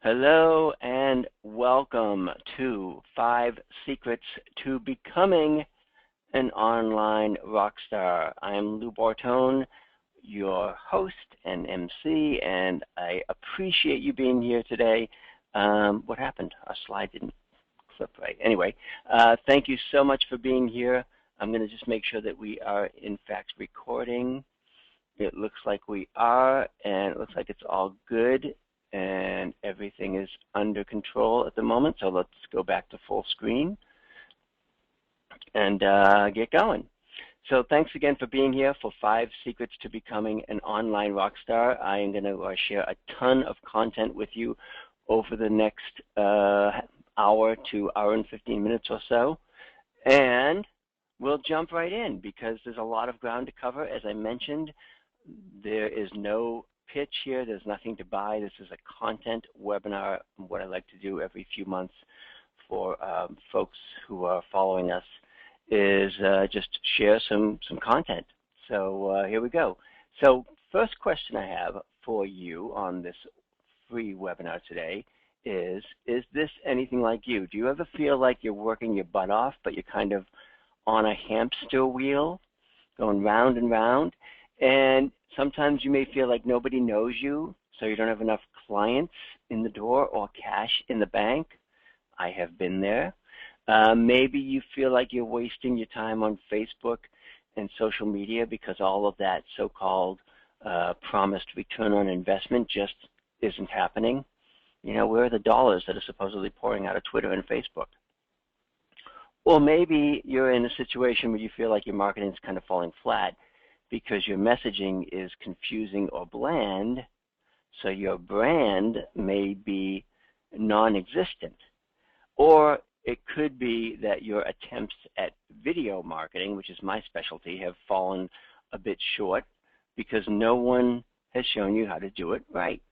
Hello and welcome to 5 Secrets to Becoming an Online Rockstar. I'm Lou Bortone, your host and MC, and I appreciate you being here today. What happened? Our slide didn't clip right. Anyway, thank you so much for being here. I'm going to just make sure that we are, in fact, recording. It looks like we are, and it looks like it's all good, and everything is under control at the moment. So let's go back to full screen and get going. So thanks again for being here for 5 Secrets to Becoming an Online Rockstar. I am going to share a ton of content with you over the next hour to hour and 15 minutes or so. And we'll jump right in because there's a lot of ground to cover. As I mentioned, there is no pitch here. There's nothing to buy. This is a content webinar. What I like to do every few months for folks who are following us is just share some content. So here we go. So first question I have for you on this free webinar today is this anything like you? Do you ever feel like you're working your butt off, but you're kind of on a hamster wheel going round and round? And sometimes you may feel like nobody knows you, so you don't have enough clients in the door or cash in the bank. I have been there. Maybe you feel like you're wasting your time on Facebook and social media because all of that so-called promised return on investment just isn't happening. You know, where are the dollars that are supposedly pouring out of Twitter and Facebook? Or maybe you're in a situation where you feel like your marketing is kind of falling flat because your messaging is confusing or bland, so your brand may be non-existent. Or it could be that your attempts at video marketing, which is my specialty, have fallen a bit short because no one has shown you how to do it right.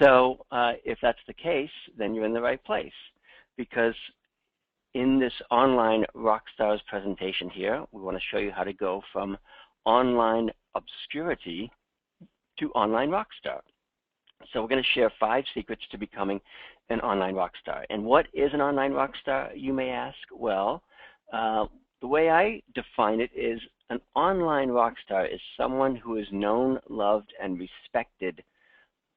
So if that's the case, then you're in the right place, because in this online Rockstars presentation here, we want to show you how to go from online obscurity to online rockstar. So we're going to share 5 secrets to becoming an online rockstar. And what is an online rockstar, you may ask? Well, the way I define it is an online rockstar is someone who is known, loved, and respected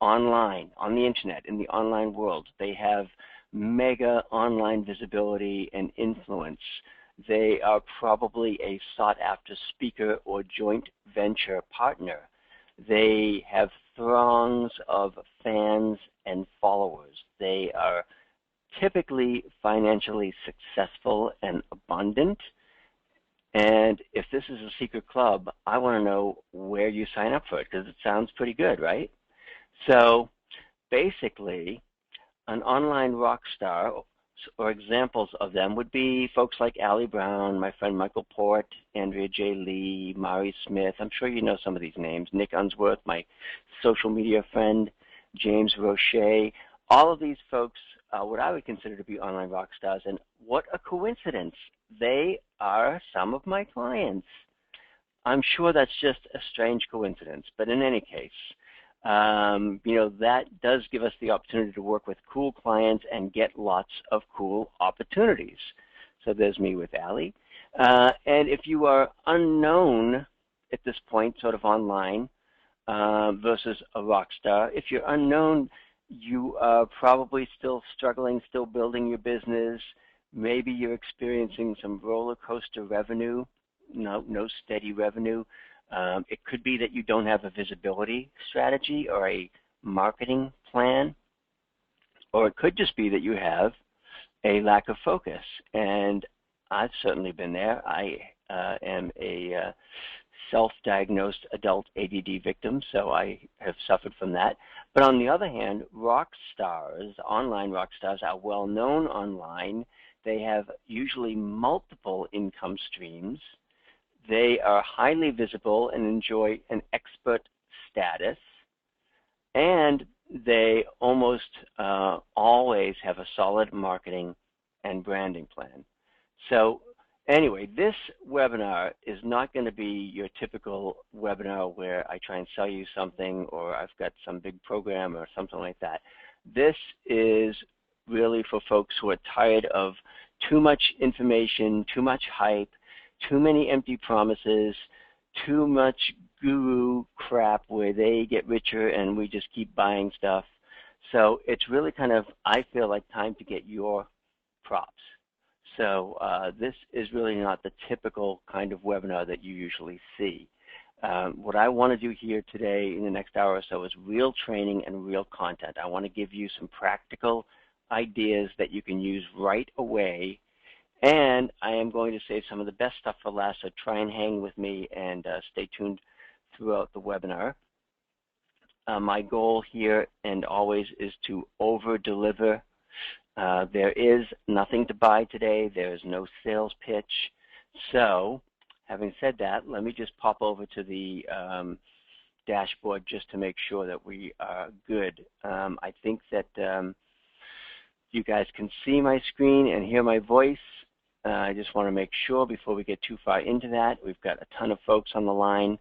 online, on the internet, in the online world. They have mega online visibility and influence. They are probably a sought-after speaker or joint venture partner. They have throngs of fans and followers. They are typically financially successful and abundant. And if this is a secret club, I want to know where you sign up for it, because it sounds pretty good, right? So basically, an online rock star, or examples of them, would be folks like Allie Brown, my friend Michael Port, Andrea J. Lee, Mari Smith. I'm sure you know some of these names. Nick Unsworth, my social media friend, James Roche. All of these folks are what I would consider to be online rock stars. And what a coincidence. They are some of my clients. I'm sure that's just a strange coincidence. But in any case, you know, that does give us the opportunity to work with cool clients and get lots of cool opportunities. So there's me with Allie. And if you are unknown at this point, sort of online, versus a rock star, if you're unknown, you are probably still struggling, still building your business. Maybe you're experiencing some roller coaster revenue, no steady revenue. It could be that you don't have a visibility strategy or a marketing plan, or it could just be that you have a lack of focus. And I've certainly been there. I am a self-diagnosed adult ADD victim, so I have suffered from that. But on the other hand, rock stars, online rock stars, are well known online. They have usually multiple income streams. They are highly visible and enjoy an expert status, and they almost always have a solid marketing and branding plan. So Anyway, this webinar is not going to be your typical webinar where I try and sell you something or I've got some big program or something like that. This is really for folks who are tired of too much information, too much hype, too many empty promises, too much guru crap where they get richer and we just keep buying stuff. So it's really kind of, I feel like, time to get your props. So this is really not the typical kind of webinar that you usually see. What I want to do here today in the next hour or so is real training and real content. I want to give you some practical ideas that you can use right away, and I am going to save some of the best stuff for last, so try and hang with me and stay tuned throughout the webinar. My goal here and always is to over-deliver. There is nothing to buy today. There is no sales pitch. So having said that, let me just pop over to the dashboard just to make sure that we are good. I think that you guys can see my screen and hear my voice. I just want to make sure before we get too far into that. We've got a ton of folks on the line.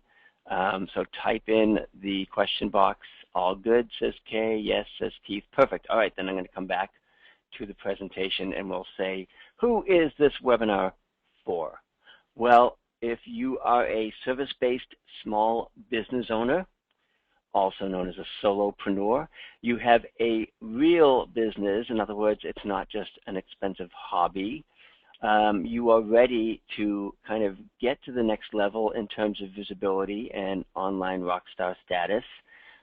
So type in the question box. All good, says Kay. Yes, says Keith. Perfect. All right, then I'm going to come back to the presentation and we'll say, who is this webinar for? Well, if you are a service-based small business owner, also known as a solopreneur, you have a real business. In other words, it's not just an expensive hobby. You are ready to kind of get to the next level in terms of visibility and online rockstar status.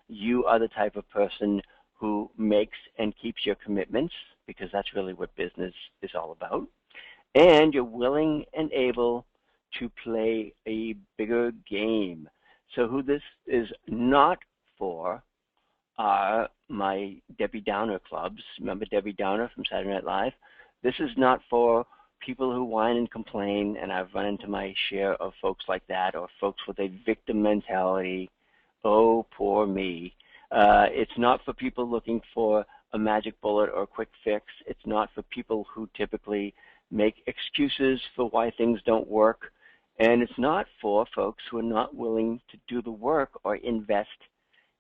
You are the type of person who makes and keeps your commitments, because that's really what business is all about. And you're willing and able to play a bigger game. So who this is not for are my Debbie Downer clubs. Remember Debbie Downer from Saturday Night Live? This is not for people who whine and complain, and I've run into my share of folks like that, or folks with a victim mentality. Oh, poor me. It's not for people looking for a magic bullet or a quick fix. It's not for people who typically make excuses for why things don't work. And it's not for folks who are not willing to do the work or invest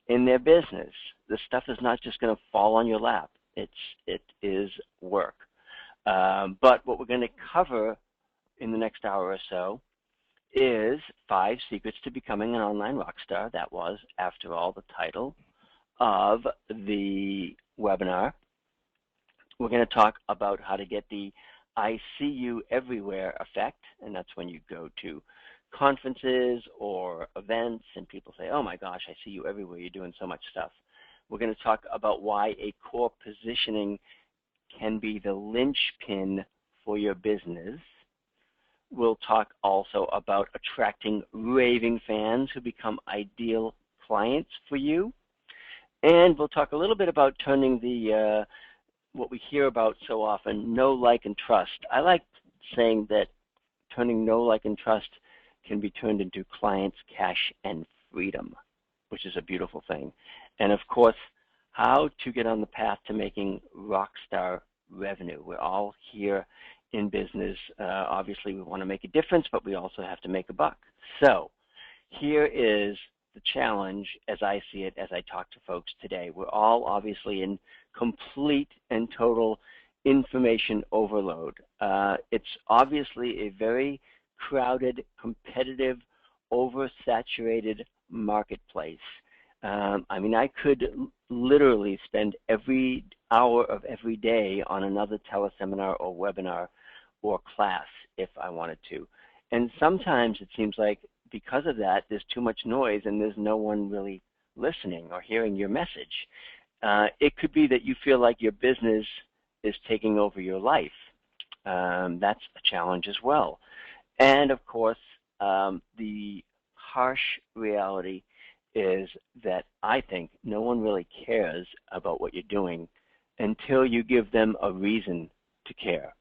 in their business. The stuff is not just going to fall on your lap. It is work. But what we're going to cover in the next hour or so is 5 secrets to becoming an online rockstar. That was, after all, the title of the webinar. We're going to talk about how to get the I see you everywhere effect, and that's when you go to conferences or events and people say, oh my gosh, I see you everywhere, you're doing so much stuff. We're going to talk about why a core positioning can be the linchpin for your business. We'll talk also about attracting raving fans who become ideal clients for you. And we'll talk a little bit about turning the what we hear about so often, know, like, and trust. I like saying that turning know, like, and trust can be turned into clients, cash, and freedom, which is a beautiful thing. And of course, how to get on the path to making rockstar revenue. We're all here in business. Obviously, we want to make a difference, but we also have to make a buck. So here is the challenge as I see it as I talk to folks today. We're all obviously in complete and total information overload. It's obviously a very crowded, competitive, oversaturated marketplace. I mean, I could literally spend every hour of every day on another teleseminar or webinar or class if I wanted to. And sometimes it seems like because of that, there's too much noise and there's no one really listening or hearing your message. It could be that you feel like your business is taking over your life. That's a challenge as well. And of course, the harsh reality is that I think no one really cares about what you're doing until you give them a reason to care.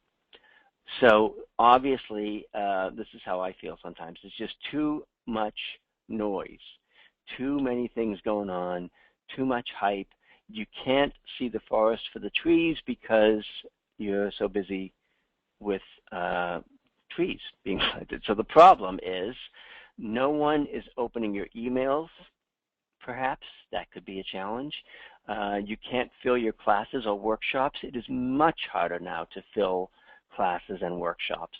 So obviously, this is how I feel sometimes. It's just too much noise, too many things going on, too much hype. You can't see the forest for the trees because you're so busy with trees being planted. So the problem is no one is opening your emails, perhaps. That could be a challenge. You can't fill your classes or workshops. It is much harder now to fill classes and workshops.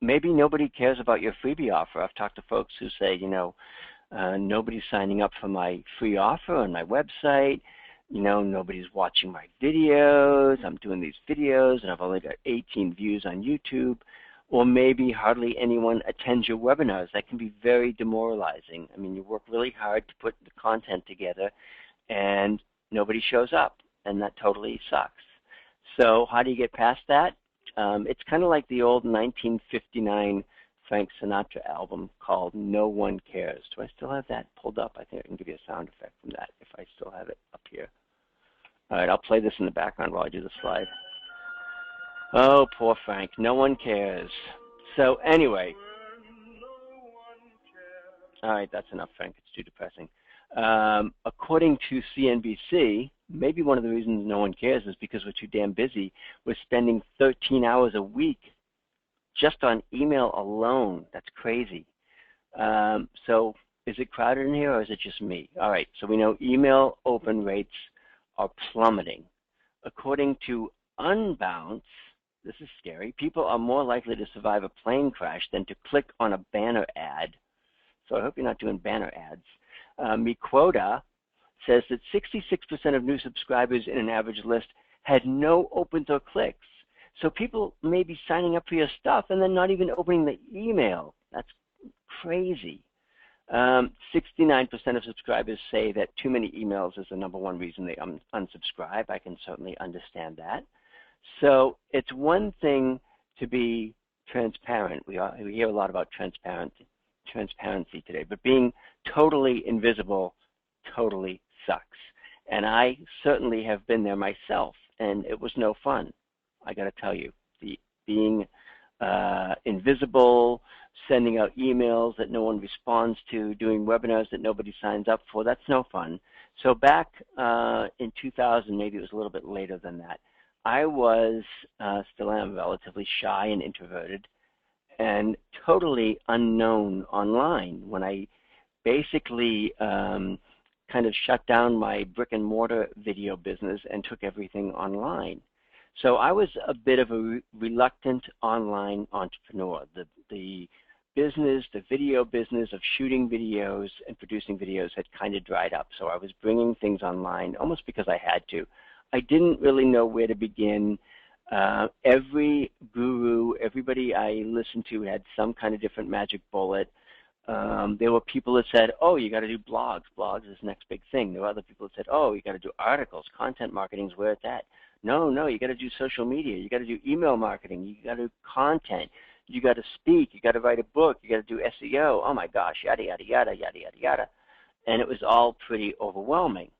Maybe nobody cares about your freebie offer. I've talked to folks who say, nobody's signing up for my free offer on my website. Nobody's watching my videos. I'm doing these videos and I've only got 18 views on YouTube. Or maybe hardly anyone attends your webinars. That can be very demoralizing. I mean, you work really hard to put the content together and nobody shows up, and that totally sucks. So how do you get past that? It's kind of like the old 1959 Frank Sinatra album called No One Cares. Do I still have that pulled up? I think I can give you a sound effect from that if I still have it up here. All right, I'll play this in the background while I do the slide. Oh, poor Frank. No one cares. So anyway. All right, that's enough, Frank. It's too depressing. According to CNBC, maybe one of the reasons no one cares is because we're too damn busy. We're spending 13 hours a week just on email alone. That's crazy. So is it crowded in here or is it just me? All right, so we know email open rates are plummeting. According to Unbounce, this is scary, people are more likely to survive a plane crash than to click on a banner ad. So I hope you're not doing banner ads. Quota says that 66% of new subscribers in an average list had no opens or clicks. So people may be signing up for your stuff and then not even opening the email. That's crazy. 69% of subscribers say that too many emails is the #1 reason they unsubscribe. I can certainly understand that. So it's one thing to be transparent. We hear a lot about transparency today, but being totally invisible totally sucks. And I certainly have been there myself, and it was no fun. I got to tell you, being invisible, sending out emails that no one responds to, doing webinars that nobody signs up for, that's no fun. So back in 2000, maybe it was a little bit later than that, I was, still am, relatively shy and introverted and totally unknown online when I basically kind of shut down my brick and mortar video business and took everything online. So I was a bit of a reluctant online entrepreneur. The business, the video business of shooting videos and producing videos had kind of dried up. So I was bringing things online almost because I had to. I didn't really know where to begin. Every guru, everybody I listened to had some kind of different magic bullet. There were people that said, oh, you got to do blogs. Blogs is the next big thing. There were other people that said, oh, you got to do articles. Content marketing is where it's at. No, you got to do social media. You got to do email marketing. You got to do content. You got to speak. You got to write a book. You got to do SEO. Oh my gosh, yada, yada, yada, yada, yada, yada. And it was all pretty overwhelming.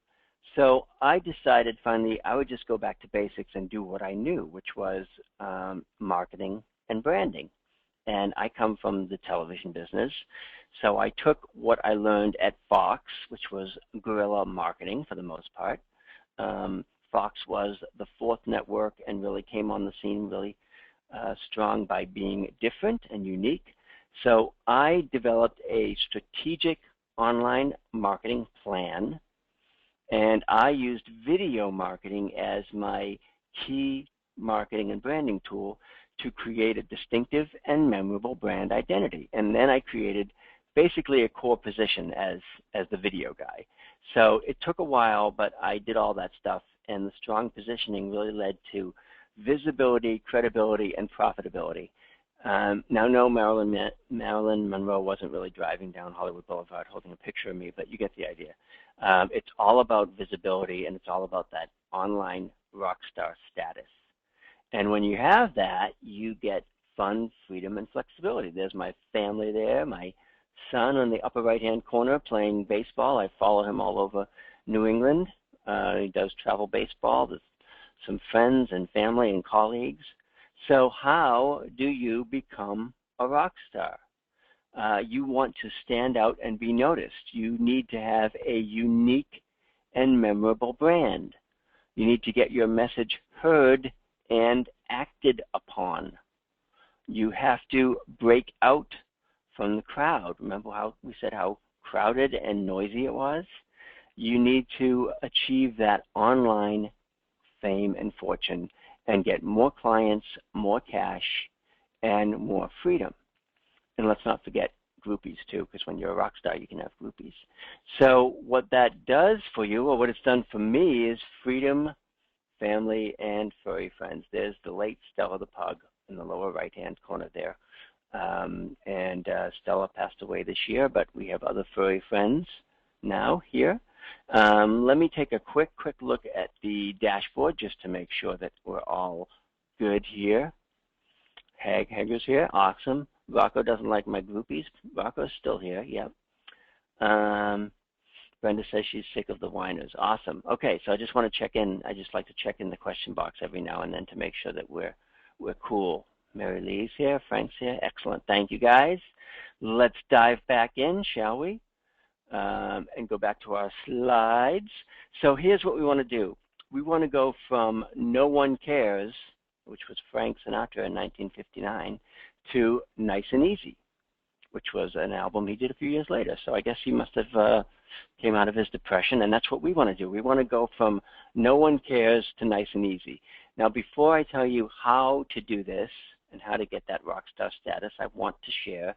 So I decided finally I would just go back to basics and do what I knew, which was marketing and branding. And I come from the television business. So I took what I learned at Fox, which was guerrilla marketing for the most part. Fox was the fourth network and really came on the scene really strong by being different and unique. So I developed a strategic online marketing plan, and I used video marketing as my key marketing and branding tool to create a distinctive and memorable brand identity. And then I created basically a core position as the video guy. So it took a while, but I did all that stuff, and the strong positioning really led to visibility, credibility, and profitability. Now, no, Marilyn Monroe wasn't really driving down Hollywood Boulevard holding a picture of me, but you get the idea. It's all about visibility, and it's all about that online rock star status. And when you have that, you get fun, freedom, and flexibility. There's my family there, my son in the upper right-hand corner playing baseball. I follow him all over New England. He does travel baseball. There's some friends and family and colleagues. So how do you become a rock star? You want to stand out and be noticed. You need to have a unique and memorable brand. You need to get your message heard and acted upon. You have to break out from the crowd. Remember how we said how crowded and noisy it was? You need to achieve that online fame and fortune and get more clients, more cash, and more freedom. And let's not forget groupies too, because when you're a rock star, you can have groupies. So what that does for you, or what it's done for me, is freedom, family, and furry friends. There's the late Stella the pug in the lower right-hand corner there. Stella passed away this year, but we have other furry friends now here. Let me take a quick look at the dashboard just to make sure that we're all good here. Hager's here, awesome. Rocco doesn't like my groupies. Rocco's still here, yep. Brenda says she's sick of the whiners. Awesome. Okay, so I just want to check in. I just like to check in the question box every now and then to make sure that we're cool. Mary Lee's here, Frank's here. Excellent. Thank you, guys. Let's dive back in, shall we? And go back to our slides. So here's what we want to do. We want to go from No One Cares, which was Frank Sinatra in 1959, to Nice and Easy, which was an album he did a few years later. So I guess he must have came out of his depression, and that's what we want to do. We want to go from No One Cares to Nice and Easy. Now, before I tell you how to do this and how to get that rock star status, I want to share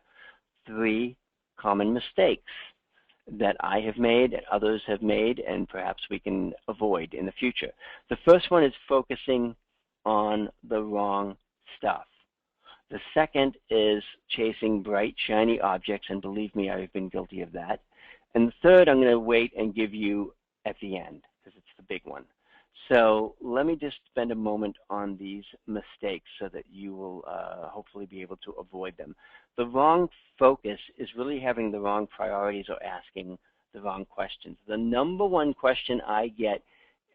3 common mistakes that I have made and others have made, and perhaps we can avoid in the future. The first one is focusing on the wrong stuff. The second is chasing bright, shiny objects, and believe me, I've been guilty of that. And the third, I'm going to wait and give you at the end, because it's the big one. So let me just spend a moment on these mistakes so that you will hopefully be able to avoid them. The wrong focus is really having the wrong priorities or asking the wrong questions. The number one question I get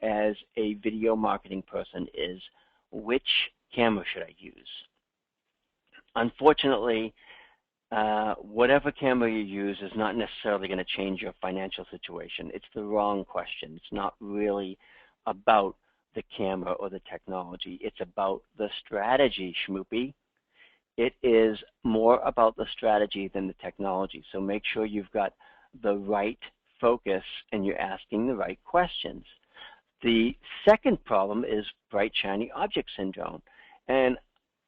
as a video marketing person is, which camera should I use? Unfortunately, whatever camera you use is not necessarily going to change your financial situation. It's the wrong question. It's not really about the camera or the technology. It's about the strategy, schmoopy. It is more about the strategy than the technology. So make sure you've got the right focus and you're asking the right questions. The second problem is bright, shiny object syndrome. And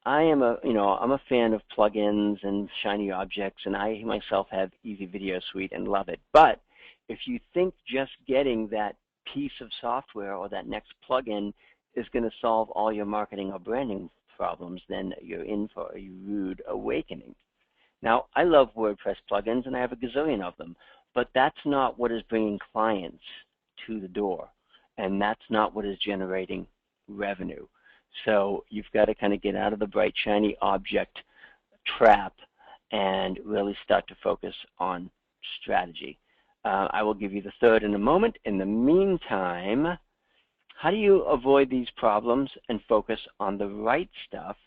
I am I'm a fan of plugins and shiny objects, and I myself have Easy Video Suite and love it. But if you think just getting that piece of software or that next plugin is going to solve all your marketing or branding problems, then you're in for a rude awakening. Now, I love WordPress plugins, and I have a gazillion of them, but that's not what is bringing clients to the door, and that's not what is generating revenue. So you've got to kind of get out of the bright, shiny object trap and really start to focus on strategy. I will give you the third in a moment. In the meantime, how do you avoid these problems and focus on the right stuff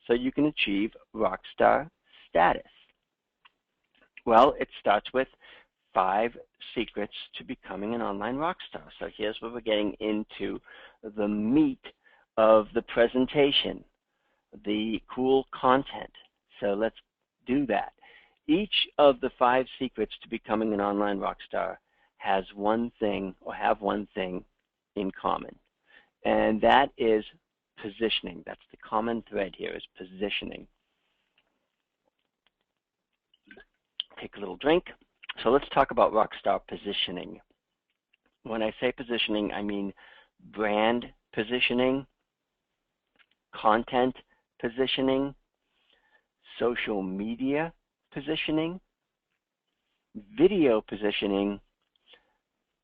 so you can achieve rockstar status? Well, it starts with 5 secrets to becoming an online rockstar. So here's where we're getting into the meat of the presentation, the cool content. So let's do that. Each of the 5 secrets to becoming an online rockstar has one thing, or have one thing in common, and that is positioning. That's the common thread here, is positioning. Take a little drink. So let's talk about rockstar positioning. When I say positioning, I mean brand positioning, content positioning, social media positioning, video positioning,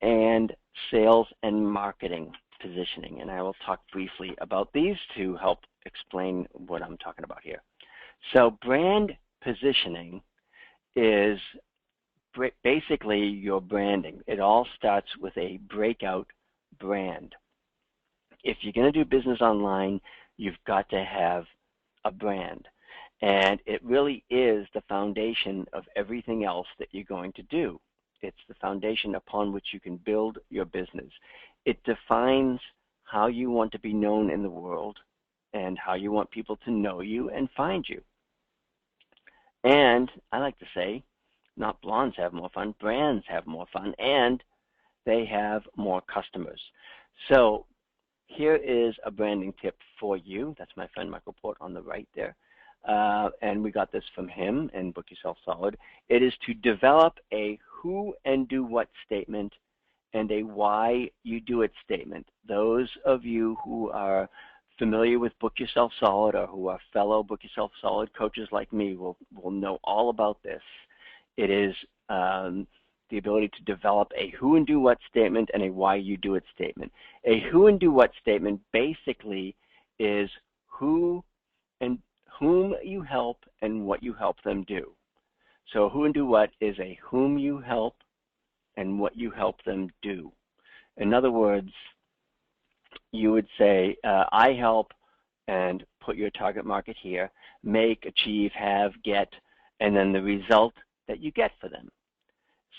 and sales and marketing positioning. And I will talk briefly about these to help explain what I'm talking about here. So brand positioning is basically your branding. It all starts with a breakout brand. If you're going to do business online, you've got to have a brand. And it really is the foundation of everything else that you're going to do. It's the foundation upon which you can build your business. It defines how you want to be known in the world and how you want people to know you and find you. And I like to say, not blondes have more fun, brands have more fun, and they have more customers. So here is a branding tip for you. That's my friend Michael Port on the right there. And we got this from him in Book Yourself Solid. It is to develop a who and do what statement and a why you do it statement. Those of you who are familiar with Book Yourself Solid or who are fellow Book Yourself Solid coaches like me will know all about this. It is the ability to develop a who and do what statement and a why you do it statement. A who and do what statement basically is who and whom you help and what you help them do. So who and do what is a whom you help and what you help them do. In other words, you would say, I help, and put your target market here, make, achieve, have, get, and then the result that you get for them.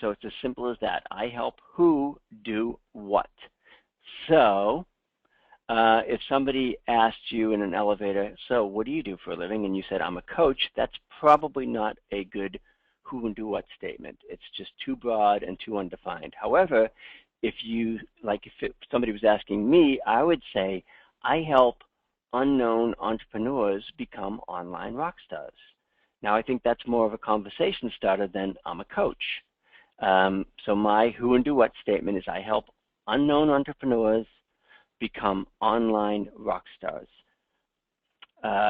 So it's as simple as that. I help who do what. So if somebody asked you in an elevator, so what do you do for a living? And you said, I'm a coach, that's probably not a good who and do what statement. It's just too broad and too undefined. However, if somebody was asking me, I would say, I help unknown entrepreneurs become online rock stars. Now, I think that's more of a conversation starter than I'm a coach. So my who and do what statement is I help unknown entrepreneurs become online rock stars.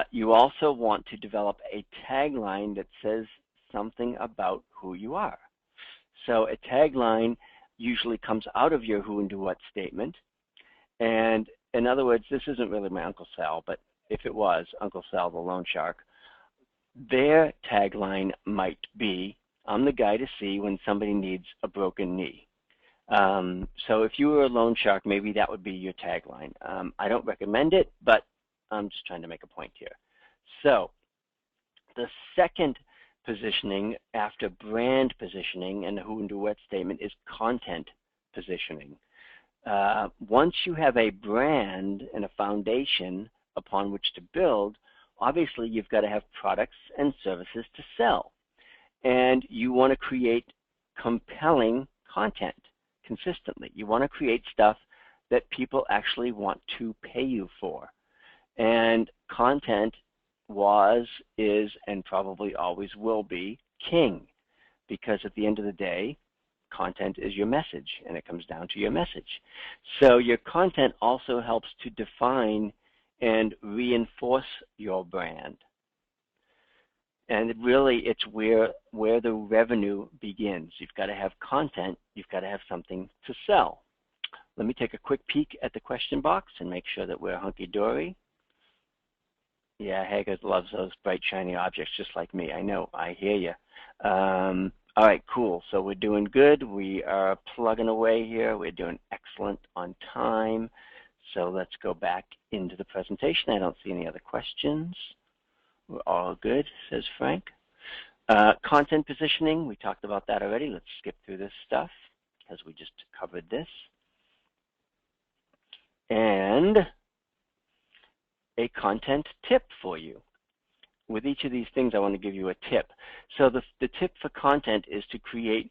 You also want to develop a tagline that says something about who you are. So a tagline usually comes out of your who and do what statement. And in other words, this isn't really my Uncle Sal, but if it was, Uncle Sal the loan shark, their tagline might be, I'm the guy to see when somebody needs a broken knee. So if you were a loan shark, maybe that would be your tagline. I don't recommend it, but I'm just trying to make a point here. So the second positioning after brand positioning and the who and do what statement is content positioning. Once you have a brand and a foundation upon which to build, obviously you've got to have products and services to sell. And you want to create compelling content consistently. You want to create stuff that people actually want to pay you for. And content was, is, and probably always will be king, because at the end of the day, content is your message, and it comes down to your message. So your content also helps to define and reinforce your brand. And really, it's where the revenue begins. You've got to have content. You've got to have something to sell. Let me take a quick peek at the question box and make sure that we're hunky-dory. Yeah, Hager loves those bright, shiny objects just like me. I know. I hear you. All right, cool. So we're doing good. We are plugging away here. We're doing excellent on time. So let's go back into the presentation. I don't see any other questions. We're all good, says Frank. Content positioning, we talked about that already. Let's skip through this stuff because we just covered this. And a content tip for you. With each of these things, I want to give you a tip. So the tip for content is to create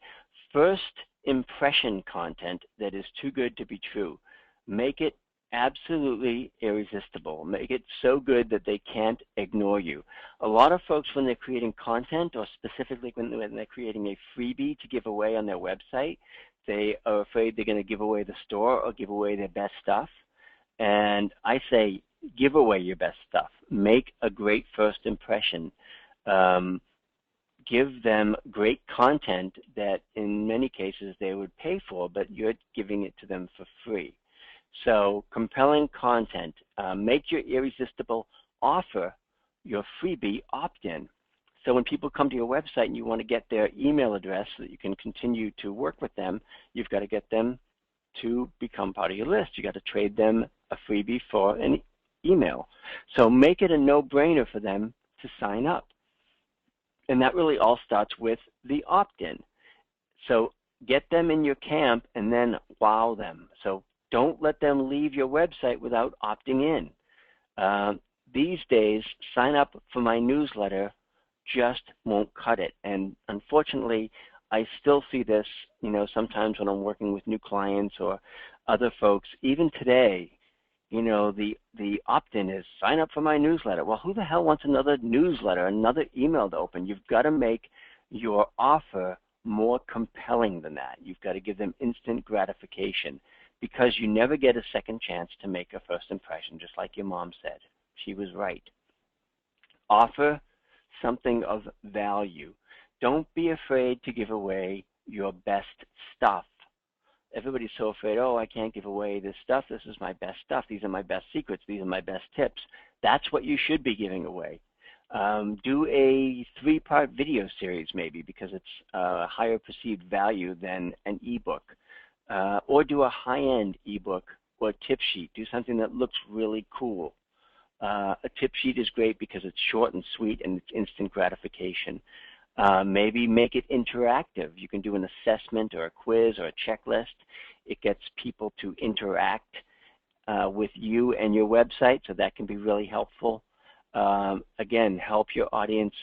first impression content that is too good to be true. Make it absolutely irresistible. Make it so good that they can't ignore you. A lot of folks, when they're creating content, or specifically when they're creating a freebie to give away on their website, they are afraid they're going to give away the store or give away their best stuff. And I say, give away your best stuff. Make a great first impression. Give them great content that in many cases they would pay for, but you're giving it to them for free. So compelling content. Make your irresistible offer your freebie opt-in. So when people come to your website and you want to get their email address so that you can continue to work with them, you've got to get them to become part of your list. You've got to trade them a freebie for an email. So make it a no-brainer for them to sign up. And that really all starts with the opt-in. So get them in your camp and then wow them. So don't let them leave your website without opting in. These days, sign up for my newsletter just won't cut it. And unfortunately, I still see this, sometimes when I'm working with new clients or other folks, even today, the opt-in is sign up for my newsletter. Well, who the hell wants another newsletter, another email to open? You've got to make your offer more compelling than that. You've got to give them instant gratification, because you never get a second chance to make a first impression, just like your mom said. She was right. Offer something of value. Don't be afraid to give away your best stuff. Everybody's so afraid, oh, I can't give away this stuff. This is my best stuff. These are my best secrets. These are my best tips. That's what you should be giving away. Do a 3-part video series maybe, because it's a higher perceived value than an ebook. Or do a high-end ebook or tip sheet. Do something that looks really cool. A tip sheet is great because it's short and sweet and it's instant gratification. Maybe make it interactive. You can do an assessment or a quiz or a checklist. It gets people to interact with you and your website, so that can be really helpful. Again, help your audience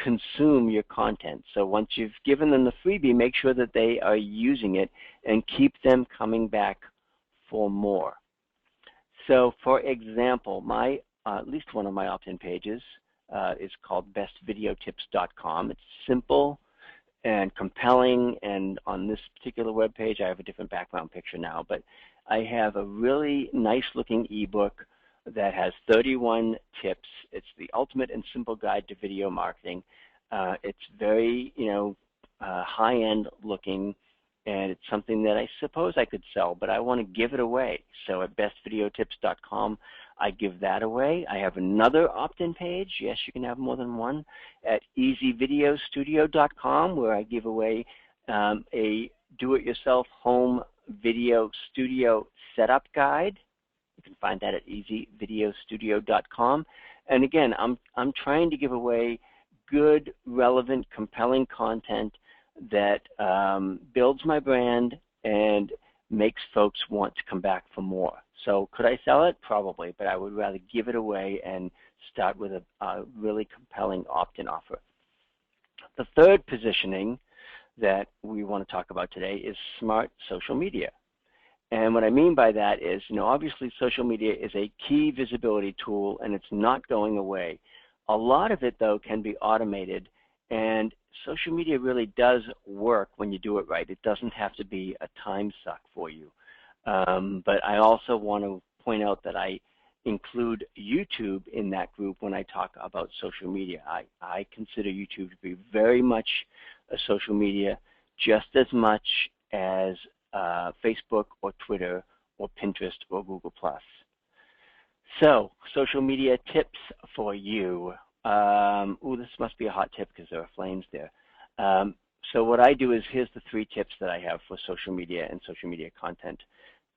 consume your content. So once you've given them the freebie, make sure that they are using it and keep them coming back for more. So for example, at least one of my opt-in pages is called bestvideotips.com. It's simple and compelling, and on this particular web page I have a different background picture now, but I have a really nice looking ebook that has 31 tips. It's the ultimate and simple guide to video marketing. It's very high-end looking, and it's something that I suppose I could sell, but I want to give it away. So at bestvideotips.com, I give that away. I have another opt-in page. Yes, you can have more than one. At easyvideostudio.com, where I give away a do-it-yourself home video studio setup guide. You can find that at easyvideostudio.com. And again, I'm trying to give away good, relevant, compelling content that builds my brand and makes folks want to come back for more. So could I sell it? Probably, but I would rather give it away and start with a really compelling opt-in offer. The third positioning that we want to talk about today is smart social media. And what I mean by that is, obviously social media is a key visibility tool and it's not going away. A lot of it, though, can be automated, and social media really does work when you do it right. It doesn't have to be a time suck for you. But I also want to point out that I include YouTube in that group when I talk about social media. I consider YouTube to be very much a social media, just as much as Facebook or Twitter or Pinterest or Google+. So, social media tips for you. This must be a hot tip because there are flames there. So what I do is, here's the 3 tips that I have for social media and social media content.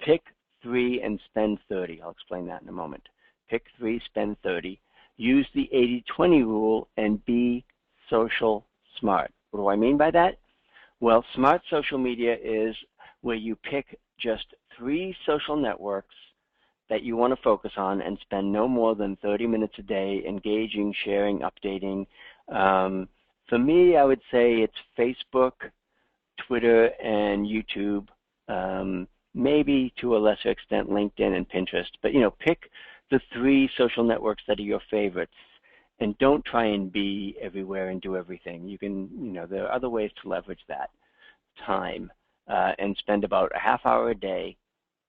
Pick 3 and spend 30. I'll explain that in a moment. Pick 3, spend 30. Use the 80-20 rule and be social smart. What do I mean by that? Well, smart social media is where you pick just 3 social networks that you want to focus on and spend no more than 30 minutes a day engaging, sharing, updating. For me, I would say it's Facebook, Twitter, and YouTube, maybe to a lesser extent LinkedIn and Pinterest. But pick the 3 social networks that are your favorites, and don't try and be everywhere and do everything. You can, there are other ways to leverage that time and spend about a half hour a day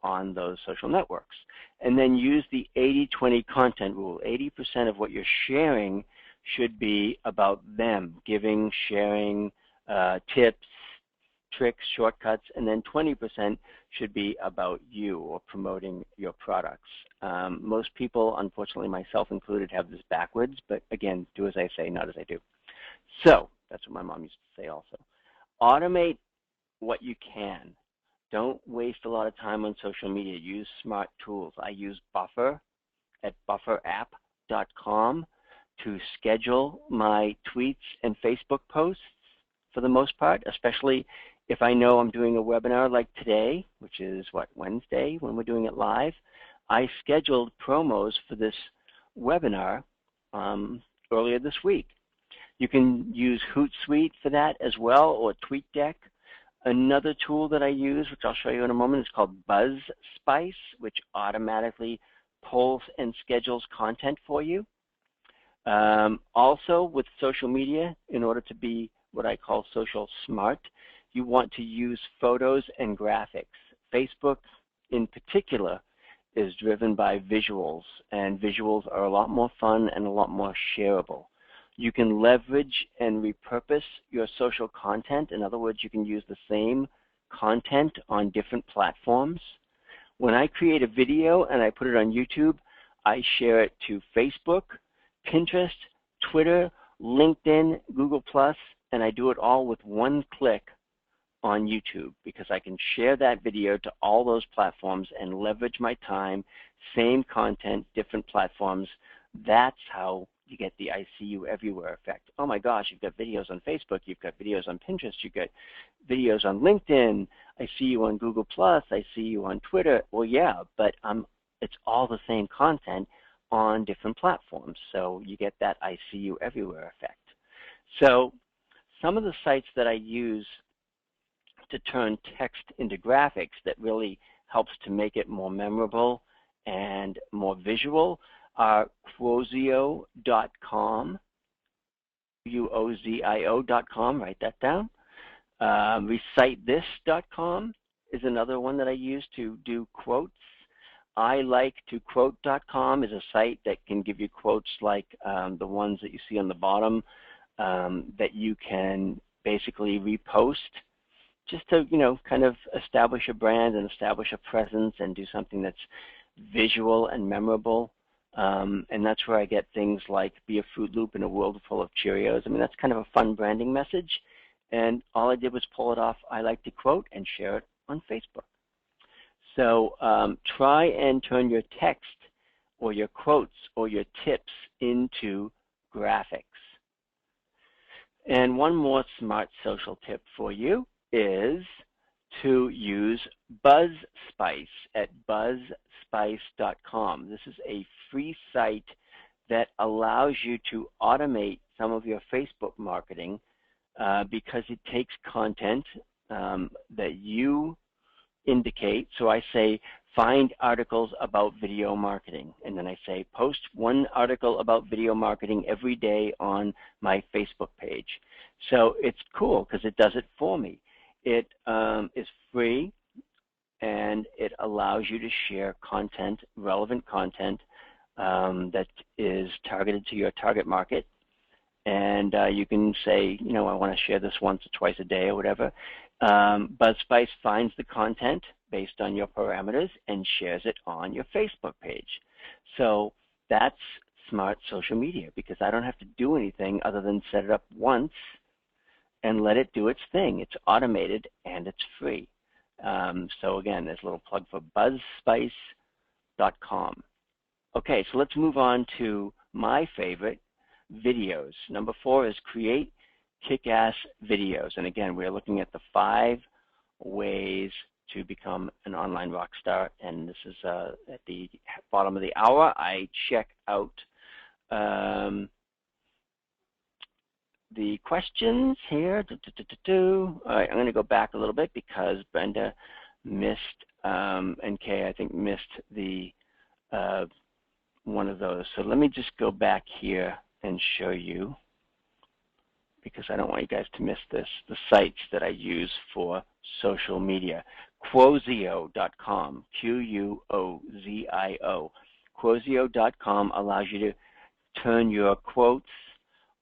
on those social networks. And then use the 80-20 content rule. 80% of what you're sharing should be about them, giving, sharing, tips, tricks, shortcuts, and then 20% should be about you or promoting your products. Most people, unfortunately myself included, have this backwards, but again, do as I say, not as I do. So that's what my mom used to say also. Automate what you can. Don't waste a lot of time on social media. Use smart tools. I use Buffer at bufferapp.com to schedule my tweets and Facebook posts for the most part, especially if I know I'm doing a webinar like today, which is, Wednesday when we're doing it live. I scheduled promos for this webinar earlier this week. You can use Hootsuite for that as well, or TweetDeck. Another tool that I use, which I'll show you in a moment, is called BuzzSpice, which automatically pulls and schedules content for you. Also, with social media, in order to be what I call social smart, you want to use photos and graphics. Facebook, in particular, is driven by visuals, and visuals are a lot more fun and a lot more shareable. You can leverage and repurpose your social content. In other words, you can use the same content on different platforms. When I create a video and I put it on YouTube, I share it to Facebook, Pinterest, Twitter, LinkedIn, Google+, and I do it all with one click on YouTube, because I can share that video to all those platforms and leverage my time, same content, different platforms. That's how you get the I see you everywhere effect. Oh my gosh, you've got videos on Facebook, you've got videos on Pinterest, you've got videos on LinkedIn, I see you on Google+, I see you on Twitter. Well, yeah, but it's all the same content on different platforms. So you get that I see you everywhere effect. So some of the sites that I use to turn text into graphics that really helps to make it more memorable and more visual are Quozio.com, Quozio.com, write that down. ReciteThis.com is another one that I use to do quotes. ILikeToQuote.com is a site that can give you quotes like the ones that you see on the bottom that you can basically repost, just to, kind of establish a brand and establish a presence and do something that's visual and memorable. And that's where I get things like "Be a Fruit Loop in a world full of Cheerios." I mean, that's kind of a fun branding message. And all I did was pull it off I Like to Quote and share it on Facebook. So try and turn your text or your quotes or your tips into graphics. And one more smart social tip for you is to use BuzzSpice at buzzspice.com. This is a free site that allows you to automate some of your Facebook marketing because it takes content that you indicate. So I say, find articles about video marketing. And then I say, post one article about video marketing every day on my Facebook page. So it's cool because it does it for me. It is free, and it allows you to share content, relevant content that is targeted to your target market. And you can say, I want to share this once or twice a day or whatever. BuzzSpice finds the content based on your parameters and shares it on your Facebook page. So that's smart social media, because I don't have to do anything other than set it up once and let it do its thing. It's automated and it's free. So again, there's a little plug for buzzspice.com. Okay, so let's move on to my favorite, videos. Number 4 is create kick-ass videos. And again, we're looking at the 5 ways to become an online rock star. And this is at the bottom of the hour. I check out the questions here. All right, I'm going to go back a little bit because Brenda missed, and Kay, I think, missed the one of those. So let me just go back here and show you, because I don't want you guys to miss this, the sites that I use for social media. Quozio.com, Quozio. Quozio.com allows you to turn your quotes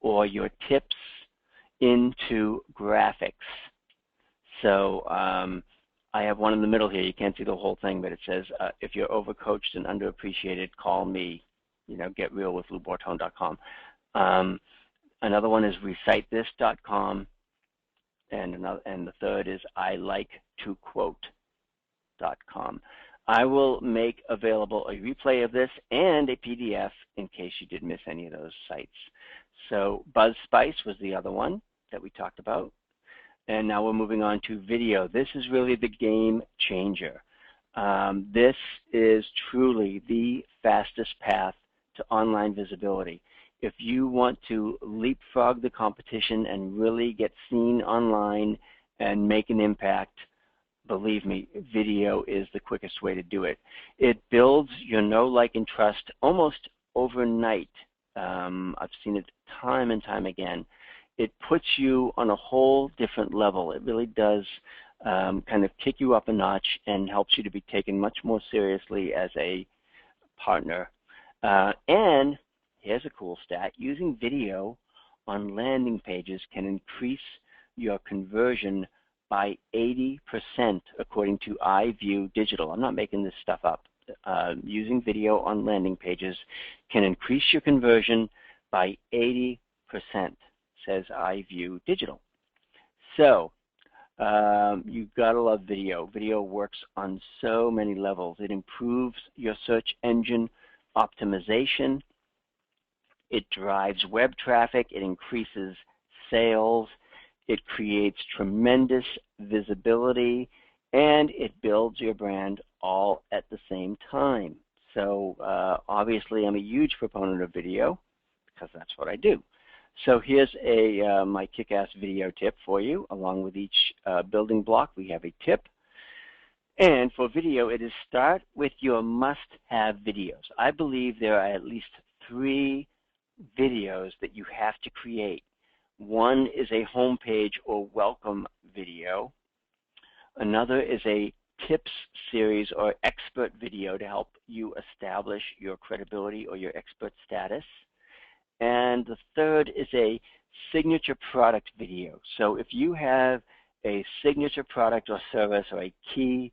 or your tips into graphics. So I have one in the middle here. You can't see the whole thing, but it says, if you're overcoached and underappreciated, call me. Get real with LouBortone.com. Another one is ReciteThis.com, and the third is ILikeToQuote.com. I will make available a replay of this and a PDF in case you did miss any of those sites. So BuzzSpice was the other one that we talked about. And now we're moving on to video. This is really the game changer. This is truly the fastest path to online visibility. If you want to leapfrog the competition and really get seen online and make an impact, believe me, video is the quickest way to do it. It builds your know, like, and trust almost overnight. I've seen it time and time again. It puts you on a whole different level. It really does kind of kick you up a notch and helps you to be taken much more seriously as a partner. And here's a cool stat. Using video on landing pages can increase your conversion by 80%, according to iView Digital. I'm not making this stuff up. Using video on landing pages can increase your conversion by 80%, says iView Digital. So you've got to love video. Video works on so many levels. It improves your search engine optimization. It drives web traffic. It increases sales. It creates tremendous visibility, and it builds your brand all at the same time. So obviously I'm a huge proponent of video because that's what I do. So here's my kick-ass video tip for you. Along with each building block, we have a tip. And for video, it is start with your must-have videos. I believe there are at least 3 videos that you have to create. One is a homepage or welcome video. Another is a tips series or expert video to help you establish your credibility or your expert status. And the third is a signature product video. So if you have a signature product or service or a key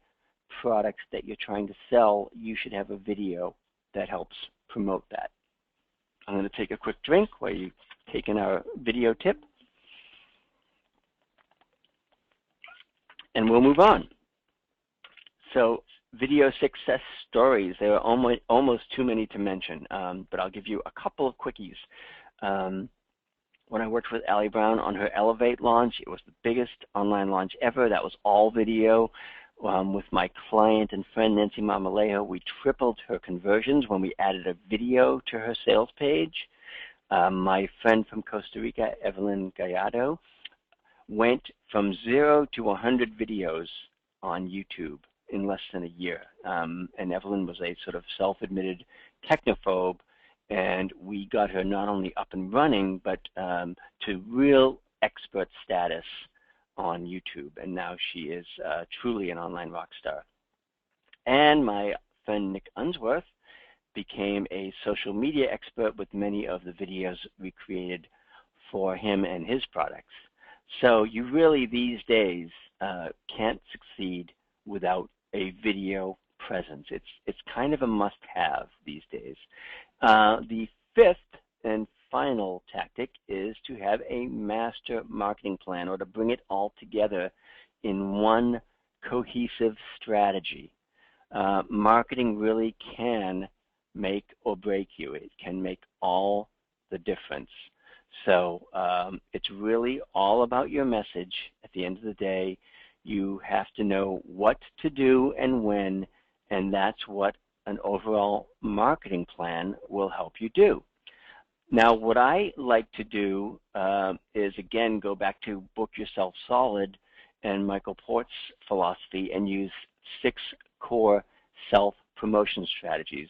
product that you're trying to sell, you should have a video that helps promote that. I'm going to take a quick drink while you take in our video tip, and we'll move on. So video success stories, there are almost too many to mention, but I'll give you a couple of quickies. When I worked with Allie Brown on her Elevate launch, it was the biggest online launch ever. That was all video. With my client and friend Nancy Marmolejo, we tripled her conversions when we added a video to her sales page. My friend from Costa Rica, Evelyn Gallardo, went from 0 to 100 videos on YouTube in less than a year. And Evelyn was a sort of self-admitted technophobe, and we got her not only up and running, but to real expert status on YouTube, and now she is truly an online rock star. And my friend Nick Unsworth became a social media expert with many of the videos we created for him and his products. So you really these days can't succeed without a video presence. It's kind of a must-have these days. The fifth and final tactic is to have a master marketing plan, or to bring it all together in one cohesive strategy. Marketing really can make or break you. It can make all the difference. So it's really all about your message. At the end of the day, you have to know what to do and when, and that's what an overall marketing plan will help you do. Now, what I like to do is, again, go back to Book Yourself Solid and Michael Port's philosophy and use 6 core self-promotion strategies.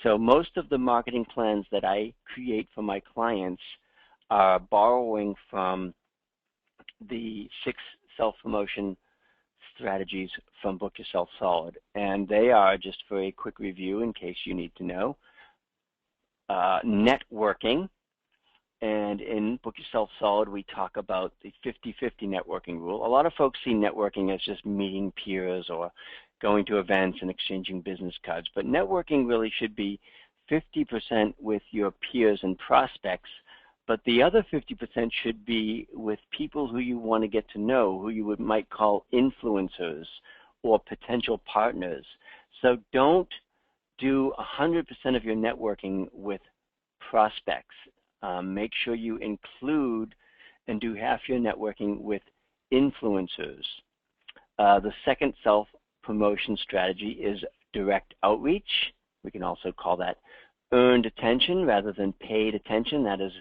So most of the marketing plans that I create for my clients are borrowing from the 6 self-promotion strategies from Book Yourself Solid. And they are, just for a quick review in case you need to know, networking. And in Book Yourself Solid, we talk about the 50-50 networking rule. A lot of folks see networking as just meeting peers or going to events and exchanging business cards, but networking really should be 50% with your peers and prospects, but the other 50% should be with people who you want to get to know, who you might call influencers or potential partners. So don't do 100% of your networking with prospects. Make sure you include and do half your networking with influencers. The second self-promotion strategy is direct outreach. We can also call that earned attention rather than paid attention. That is,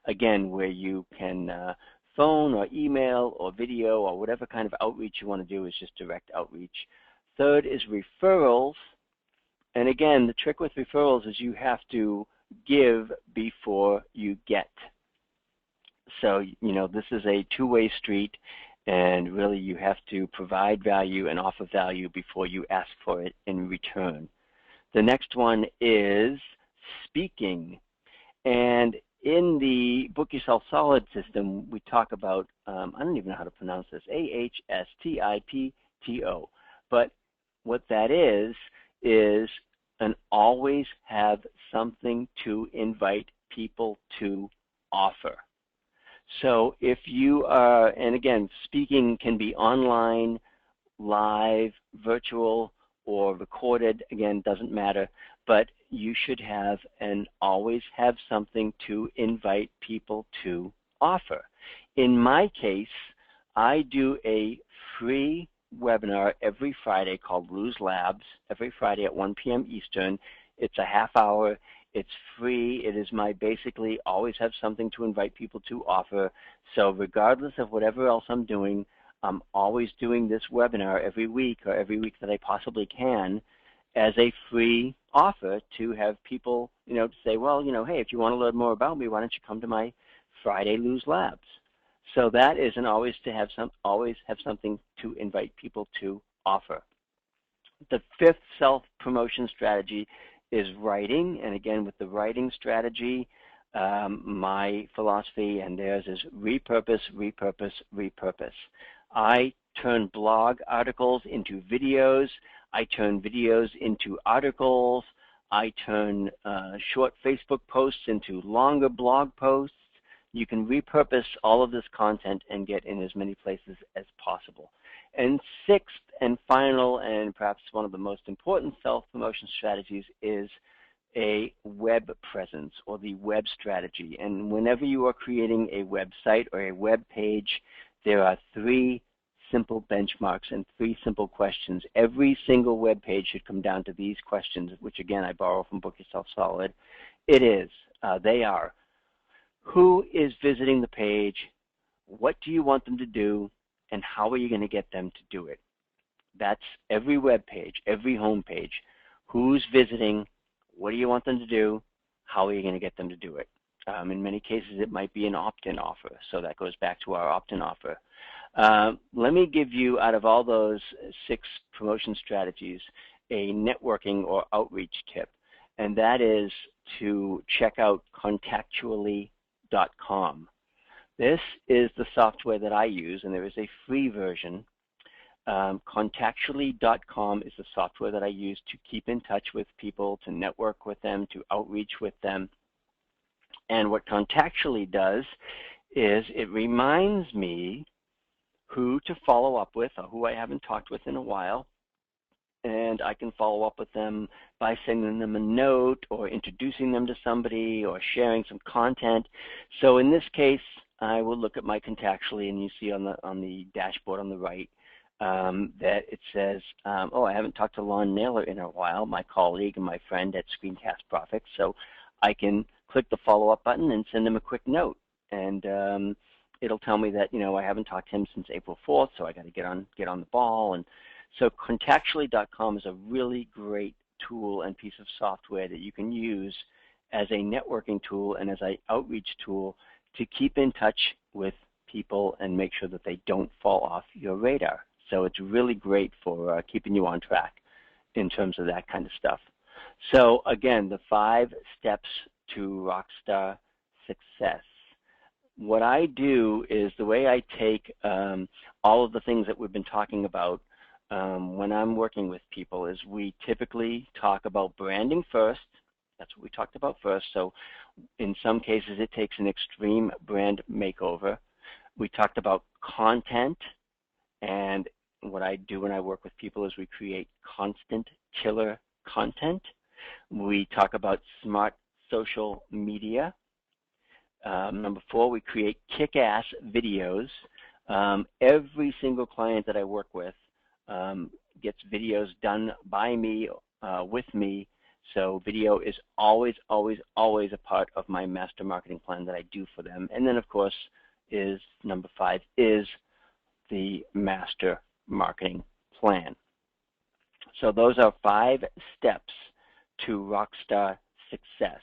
again, where you can phone or email or video or whatever kind of outreach you want to do is just direct outreach. Third is referrals. And again, the trick with referrals is you have to give before you get. So, this is a two-way street, and really you have to provide value and offer value before you ask for it in return. The next one is speaking. And in the Book Yourself Solid system, we talk about, I don't even know how to pronounce this, AHSTIPTO. But what that is an always have something to invite people to offer. So if you are, and again, speaking can be online, live, virtual, or recorded, again, doesn't matter, but you should have and always have something to invite people to offer. In my case, I do a free webinar every Friday called Lose Labs, every Friday at 1 p.m. Eastern. It's a half hour. It's free. It is my basically always have something to invite people to offer. So regardless of whatever else I'm doing, I'm always doing this webinar every week or every week that I possibly can as a free offer to have people, to say, well, hey, if you want to learn more about me, why don't you come to my Friday Lose Labs? So that is an always have something to invite people to offer. The fifth self-promotion strategy is writing, and again, with the writing strategy, my philosophy and theirs is repurpose, repurpose, repurpose. I turn blog articles into videos. I turn videos into articles. I turn short Facebook posts into longer blog posts. You can repurpose all of this content and get in as many places as possible. And sixth and final, and perhaps one of the most important self-promotion strategies, is a web presence or the web strategy. And whenever you are creating a website or a web page, there are three simple benchmarks and three simple questions. Every single web page should come down to these questions, which again I borrow from Book Yourself Solid. They are, who is visiting the page? What do you want them to do? And how are you going to get them to do it? That's every web page, every home page. Who's visiting? What do you want them to do? How are you going to get them to do it? In many cases, it might be an opt-in offer. So that goes back to our opt-in offer. Let me give you, out of all those 6 promotion strategies, a networking or outreach tip. And that is to check out contactually.com. This is the software that I use, and there is a free version. Contactually.com is the software that I use to keep in touch with people, to network with them, to outreach with them. And what Contactually does is it reminds me who to follow up with or who I haven't talked with in a while. And I can follow up with them by sending them a note or introducing them to somebody or sharing some content. So in this case, I will look at my Contactually, and you see on the dashboard on the right that it says, oh, I haven't talked to Lon Naylor in a while, my colleague and my friend at Screencast Profits. So I can click the follow-up button and send him a quick note. And it'll tell me that, I haven't talked to him since April 4th, so I got to get on the ball. And so contactually.com is a really great tool and piece of software that you can use as a networking tool and as an outreach tool to keep in touch with people and make sure that they don't fall off your radar. So it's really great for keeping you on track in terms of that kind of stuff. So again, the 5 steps to Rockstar success. What I do is the way I take all of the things that we've been talking about when I'm working with people is we typically talk about branding first. That's what we talked about first. So in some cases, it takes an extreme brand makeover. We talked about content, and what I do when I work with people is we create constant killer content. We talk about smart social media. Number 4, we create kick-ass videos. Every single client that I work with gets videos done by me, with me, So video is always, always, always a part of my master marketing plan that I do for them. And then, of course, is number 5 is the master marketing plan. So those are 5 steps to Rockstar success.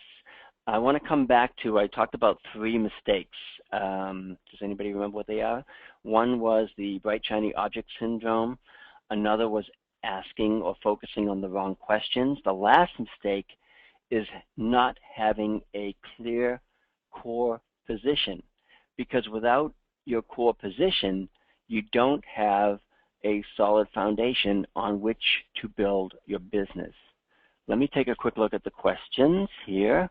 I want to come back to, I talked about 3 mistakes. Does anybody remember what they are? One was the bright, shiny object syndrome. Another was asking or focusing on the wrong questions. The last mistake is not having a clear core position, because without your core position, you don't have a solid foundation on which to build your business. Let me take a quick look at the questions here,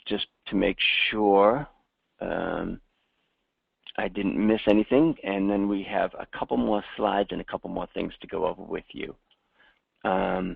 just to make sure I didn't miss anything, and then we have a couple more slides and a couple more things to go over with you. All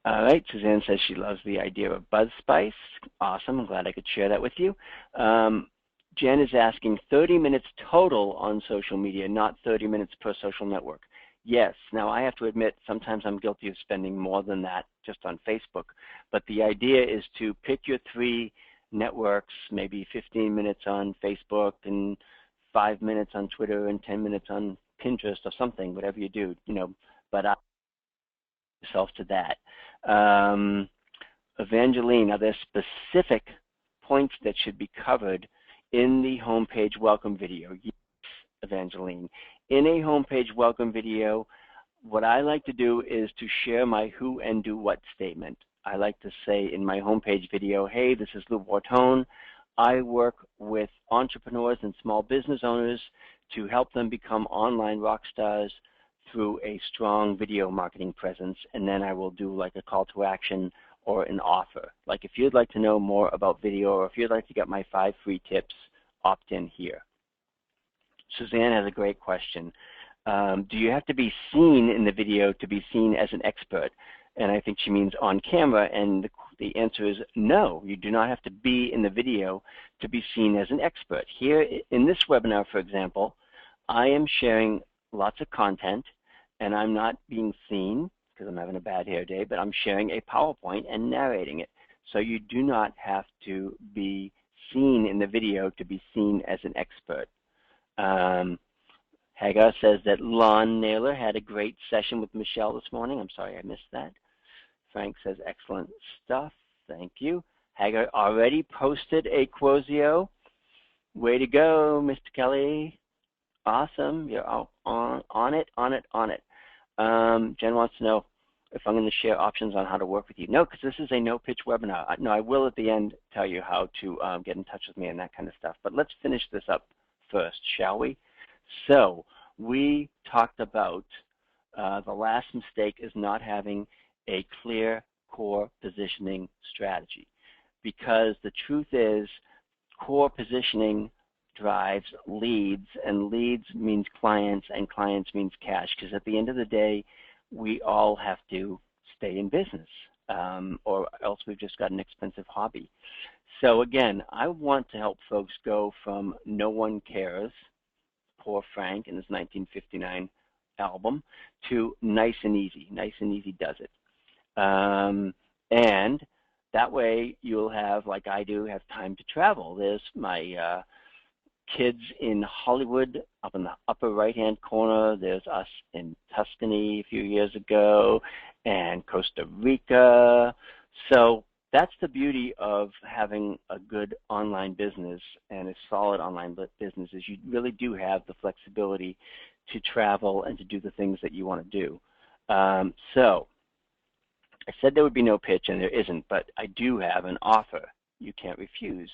right, Suzanne says she loves the idea of Buzz Spice. Awesome, I'm glad I could share that with you. Jen is asking 30 minutes total on social media, not 30 minutes per social network. Yes, now I have to admit sometimes I'm guilty of spending more than that just on Facebook, but the idea is to pick your 3 networks, maybe 15 minutes on Facebook and 5 minutes on Twitter and 10 minutes on Pinterest or something, whatever you do, but I yourself to that. Evangeline, are there specific points that should be covered in the homepage welcome video? Yes, Evangeline. In a homepage welcome video, what I like to do is to share my who and do what statement. I like to say in my homepage video, hey, this is Lou Bortone. I work with entrepreneurs and small business owners to help them become online rock stars through a strong video marketing presence, and then I will do like a call to action or an offer. Like if you'd like to know more about video, or if you'd like to get my 5 free tips, opt in here. Suzanne has a great question. Do you have to be seen in the video to be seen as an expert? And I think she means on camera, and the answer is no, you do not have to be in the video to be seen as an expert. Here in this webinar, for example, I am sharing lots of content, and I'm not being seen because I'm having a bad hair day, but I'm sharing a PowerPoint and narrating it. So you do not have to be seen in the video to be seen as an expert. Hagar says that Lon Naylor had a great session with Michelle this morning. I'm sorry I missed that. Frank says excellent stuff. Thank you. Hagar already posted a Quozio. Way to go, Mr. Kelly. Awesome. You're on it. Jen wants to know if I'm going to share options on how to work with you. No, because this is a no-pitch webinar. No, I will at the end tell you how to get in touch with me and that kind of stuff. But let's finish this up first, shall we? So we talked about the last mistake is not having a clear core positioning strategy, because the truth is core positioning drives leads, and leads means clients, and clients means cash, because at the end of the day, we all have to stay in business, or else we've just got an expensive hobby. So again, I want to help folks go from No One Cares, poor Frank in his 1959 album, to Nice and Easy. Nice and Easy does it. And that way you'll have, like I do, have time to travel. There's my kids in Hollywood up in the upper right-hand corner. There's us in Tuscany a few years ago, and Costa Rica. So that's the beauty of having a good online business and a solid online business, is you really do have the flexibility to travel and to do the things that you want to do. So I said there would be no pitch, and there isn't, but I do have an offer you can't refuse.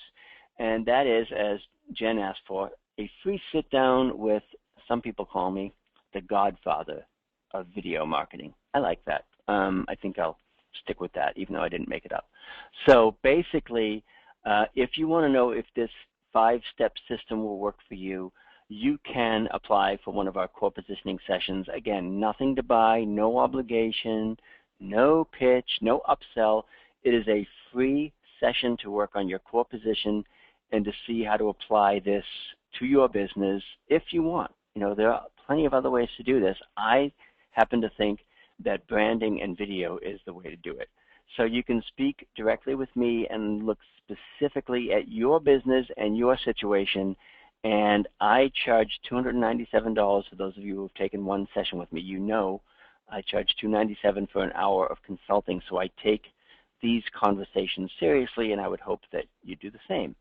And that is, as Jen asked for, a free sit-down with, some people call me, the godfather of video marketing. I like that. I think I'll stick with that, even though I didn't make it up. So basically, if you want to know if this 5-step system will work for you, you can apply for one of our core positioning sessions. Again, nothing to buy, no obligation, no pitch, no upsell. It is a free session to work on your core position and to see how to apply this to your business if you want. You know, there are plenty of other ways to do this. I happen to think that branding and video is the way to do it. So you can speak directly with me and look specifically at your business and your situation. And I charge $297 for those of you who have taken one session with me. You know I charge $297 for an hour of consulting, so I take these conversations seriously, and I would hope that you do the same.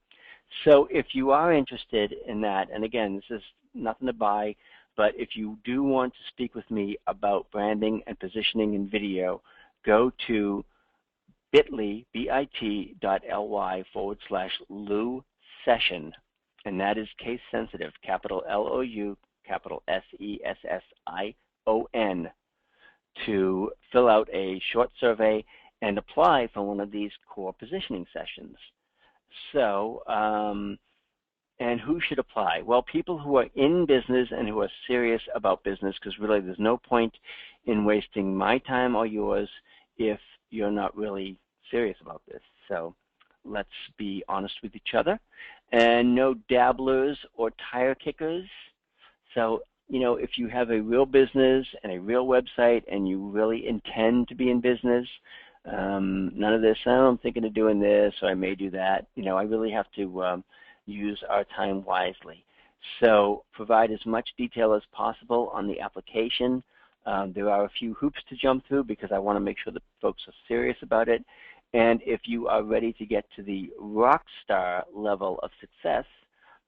So if you are interested in that, and again, this is nothing to buy, but if you do want to speak with me about branding and positioning in video, go to bit.ly, bit.ly/Lou session, and that is case sensitive, capital LOU, capital SESSION, to fill out a short survey and apply for one of these core positioning sessions. So, and who should apply? Well, people who are in business and who are serious about business, because really there's no point in wasting my time or yours if you're not really serious about this. So let's be honest with each other. And no dabblers or tire kickers. So, you know, if you have a real business and a real website and you really intend to be in business, none of this, oh, I'm thinking of doing this, or I may do that. You know, I really have to use our time wisely. So provide as much detail as possible on the application. There are a few hoops to jump through because I want to make sure that folks are serious about it. And if you are ready to get to the Rockstar level of success,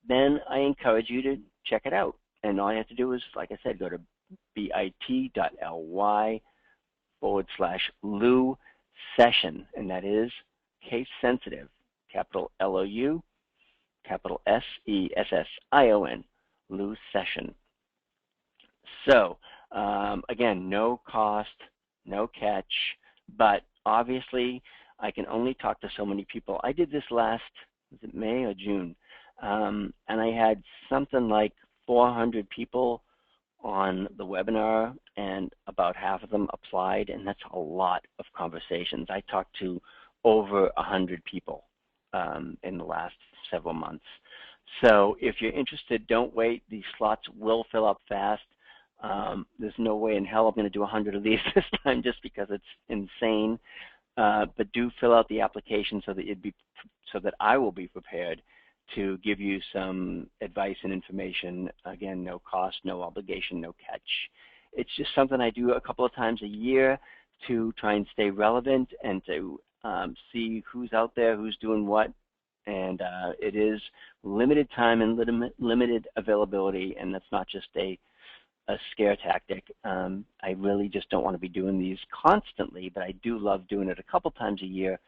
then I encourage you to check it out. And all you have to do is, like I said, go to bit.ly/Lou session, and that is case sensitive, capital LOU, capital SESSION, Lou session. So again, no cost, no catch, but obviously I can only talk to so many people. I did this last, was it May or June? And I had something like 400 people on the webinar, and about half of them applied, and that's a lot of conversations. I talked to over 100 people in the last several months. So if you're interested, don't wait. These slots will fill up fast. There's no way in hell I'm going to do 100 of these this time just because it's insane. But do fill out the application so that I will be prepared to give you some advice and information. Again, no cost, no obligation, no catch. It's just something I do a couple of times a year to try and stay relevant and to see who's out there, who's doing what. And it is limited time and limited availability, and that's not just a scare tactic. I really just don't want to be doing these constantly, but I do love doing it a couple times a year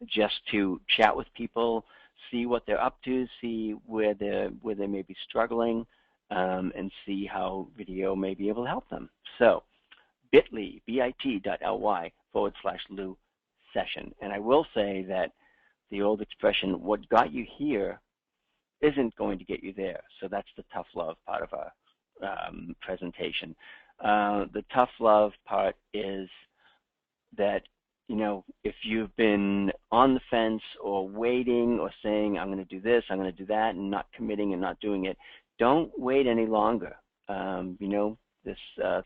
just to chat with people, see what they're up to, see where they may be struggling, and see how video may be able to help them. So bit.ly, bit.ly/Lou session. And I will say that the old expression, what got you here isn't going to get you there. So that's the tough love part of our presentation. The tough love part is that, you know, if you've been on the fence or waiting or saying, I'm going to do this, I'm going to do that, and not committing and not doing it, don't wait any longer. You know,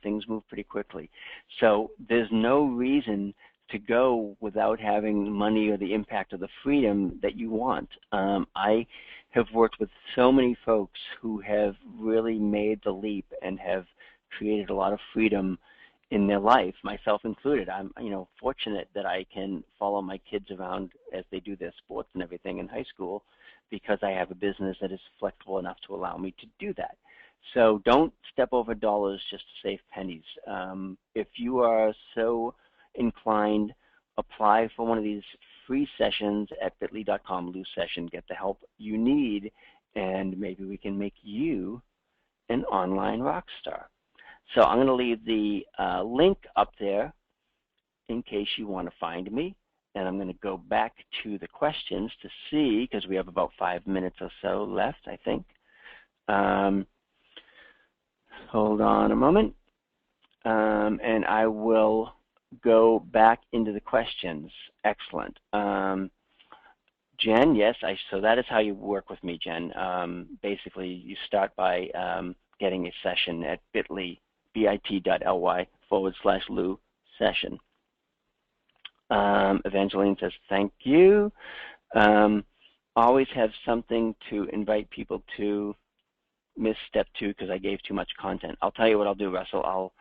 things move pretty quickly. So there's no reason to go without having money or the impact or the freedom that you want. I have worked with so many folks who have really made the leap and have created a lot of freedom in their life, myself included. I'm, you know, fortunate that I can follow my kids around as they do their sports and everything in high school because I have a business that is flexible enough to allow me to do that. So don't step over dollars just to save pennies. If you are so inclined, apply for one of these free sessions at bit.ly.com, Lou session. Get the help you need, and maybe we can make you an online rock star. So I'm going to leave the link up there in case you want to find me. And I'm going to go back to the questions to see, because we have about 5 minutes or so left, I think. Hold on a moment. And I will go back into the questions. Excellent. Jen, yes, so that is how you work with me, Jen. Basically, you start by getting a session at bit.ly, bit.ly/Lou session. Evangeline says, thank you. Always have something to invite people to. Miss step 2 because I gave too much content. I'll tell you what I'll do, Russell.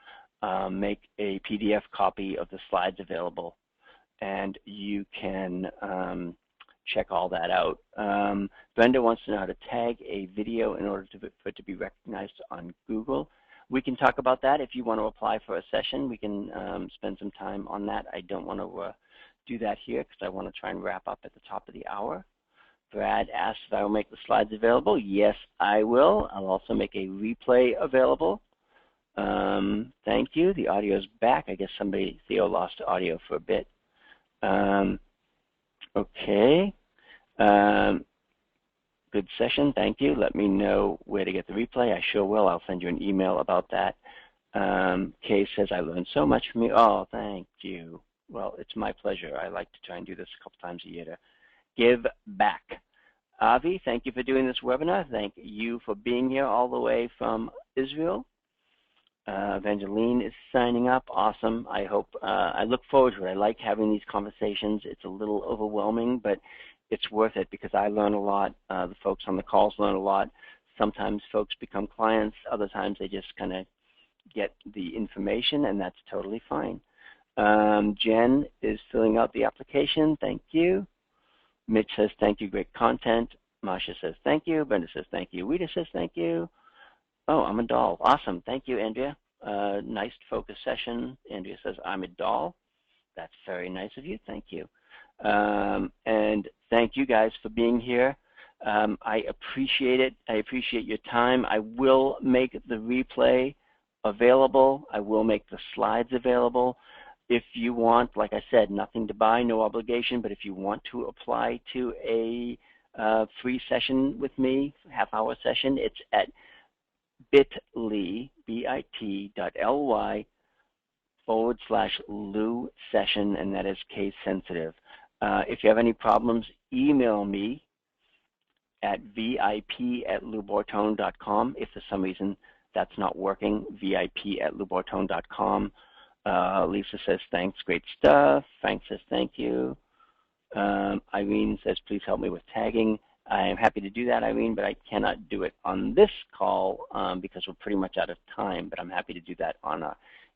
I'll make a PDF copy of the slides available, and you can check all that out. Brenda wants to know how to tag a video in order for it to be recognized on Google. We can talk about that. If you want to apply for a session, we can spend some time on that. I don't want to do that here because I want to try and wrap up at the top of the hour. Brad asked if I will make the slides available. Yes, I will. I'll also make a replay available. Thank you. The audio is back. I guess Theo lost audio for a bit. Okay. Good session. Thank you. Let me know where to get the replay. I sure will. I'll send you an email about that. Kay says, I learned so much from you. Oh, thank you. Well, it's my pleasure. I like to try and do this a couple times a year to give back. Avi, thank you for doing this webinar. Thank you for being here all the way from Israel. Evangeline is signing up. Awesome. I look forward to it. I like having these conversations. It's a little overwhelming, but it's worth it because I learn a lot. The folks on the calls learn a lot. Sometimes folks become clients. Other times they just kind of get the information, and that's totally fine. Jen is filling out the application. Thank you. Mitch says, thank you, great content. Masha says, thank you. Brenda says, thank you. Rita says, thank you. Oh, I'm a doll. Awesome. Thank you, Andrea. Nice focus session. Andrea says, I'm a doll. That's very nice of you. Thank you. And thank you guys for being here. I appreciate it. I appreciate your time. I will make the replay available. I will make the slides available. If you want, like I said, nothing to buy, no obligation, but if you want to apply to a free session with me, half-hour session, it's at bit.ly, bit.ly/Lou session, and that is case sensitive. If you have any problems, email me at vip@loubortone.com. If for some reason that's not working, vip@loubortone.com. Lisa says, thanks, great stuff. Frank says, thank you. Irene says, please help me with tagging. I am happy to do that, Irene, but I cannot do it on this call because we're pretty much out of time, but I'm happy to do that on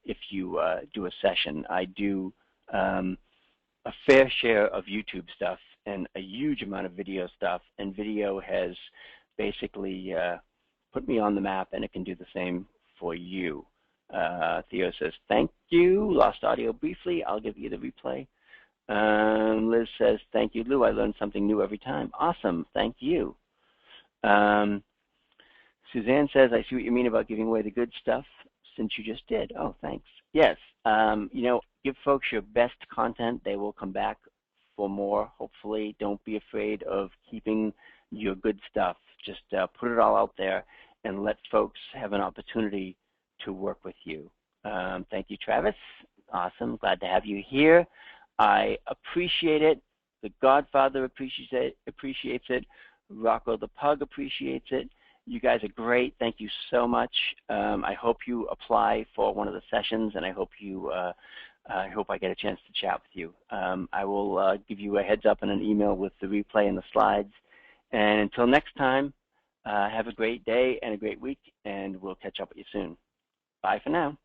if you do a session. I do a fair share of YouTube stuff and a huge amount of video stuff, and video has basically put me on the map, and it can do the same for you. Theo says, thank you. Lost audio briefly. I'll give you the replay. Liz says, thank you, Lou. I learn something new every time. Awesome. Thank you. Suzanne says, I see what you mean about giving away the good stuff since you just did. Oh, thanks. Yes. You know, give folks your best content. They will come back for more, hopefully. Don't be afraid of keeping your good stuff. Just put it all out there and let folks have an opportunity to work with you. Thank you, Travis. Awesome. Glad to have you here. I appreciate it. The Godfather appreciates it. Rocco the Pug appreciates it. You guys are great. Thank you so much. I hope you apply for one of the sessions, and I hope I get a chance to chat with you. I will give you a heads up in an email with the replay and the slides. And until next time, have a great day and a great week, and we'll catch up with you soon. Bye for now.